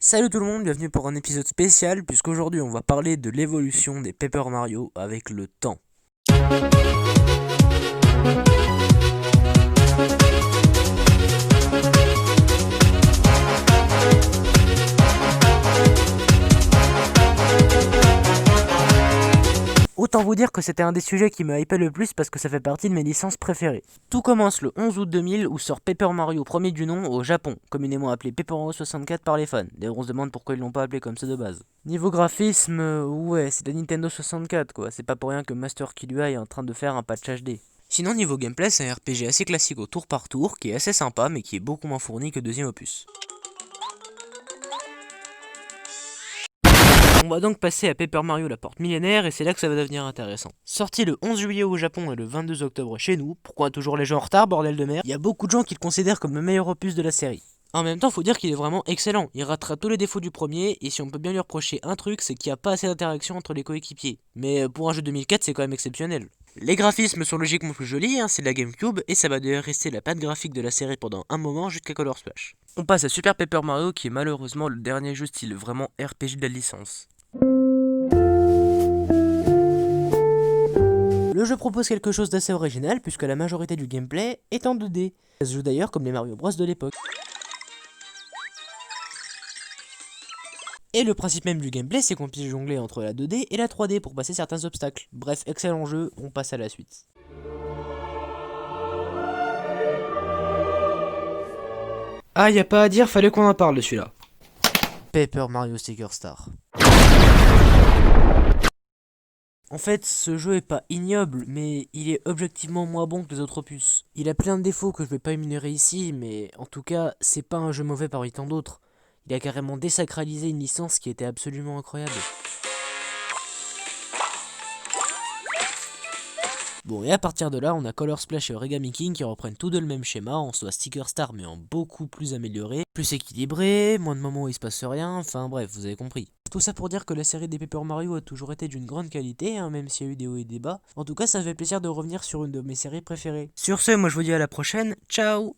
Salut tout le monde, bienvenue pour un épisode spécial puisqu'aujourd'hui on va parler de l'évolution des Paper Mario avec le temps. Autant vous dire que c'était un des sujets qui me hypait le plus parce que ça fait partie de mes licences préférées. Tout commence le 11 août 2000 où sort Paper Mario premier du nom au Japon, communément appelé Paper Mario 64 par les fans. D'ailleurs on se demande pourquoi ils l'ont pas appelé comme ça de base. Niveau graphisme, ouais, c'est de la Nintendo 64 quoi, c'est pas pour rien que Master Kid UI est en train de faire un patch HD. Sinon niveau gameplay, c'est un RPG assez classique au tour par tour, qui est assez sympa mais qui est beaucoup moins fourni que deuxième opus. On va donc passer à Paper Mario la porte millénaire et c'est là que ça va devenir intéressant. Sorti le 11 juillet au Japon et le 22 octobre chez nous, pourquoi toujours les gens en retard bordel de merde? Il y a beaucoup de gens qui le considèrent comme le meilleur opus de la série. En même temps, faut dire qu'il est vraiment excellent, il rattrape tous les défauts du premier et si on peut bien lui reprocher un truc, c'est qu'il n'y a pas assez d'interaction entre les coéquipiers. Mais pour un jeu 2004, c'est quand même exceptionnel. Les graphismes sont logiquement plus jolis, c'est de la GameCube et ça va d'ailleurs rester la patte graphique de la série pendant un moment jusqu'à Color Splash. On passe à Super Paper Mario qui est malheureusement le dernier jeu style vraiment RPG de la licence. Le jeu propose quelque chose d'assez original puisque la majorité du gameplay est en 2D. Ça se joue d'ailleurs comme les Mario Bros de l'époque. Et le principe même du gameplay, c'est qu'on puisse jongler entre la 2D et la 3D pour passer certains obstacles. Bref, excellent jeu, on passe à la suite. Ah, y a pas à dire, fallait qu'on en parle de celui-là. Paper Mario Sticker Star. En fait, ce jeu est pas ignoble, mais il est objectivement moins bon que les autres opus. Il a plein de défauts que je vais pas énumérer ici, mais en tout cas, c'est pas un jeu mauvais parmi tant d'autres. Il a carrément désacralisé une licence qui était absolument incroyable. Bon, et à partir de là, on a Color Splash et Origami King qui reprennent tous deux le même schéma, en soit Sticker Star mais en beaucoup plus amélioré, plus équilibré, moins de moments où il se passe rien, enfin bref, vous avez compris. Tout ça pour dire que la série des Paper Mario a toujours été d'une grande qualité, même s'il y a eu des hauts et des bas. En tout cas, ça fait plaisir de revenir sur une de mes séries préférées. Sur ce, moi je vous dis à la prochaine, ciao!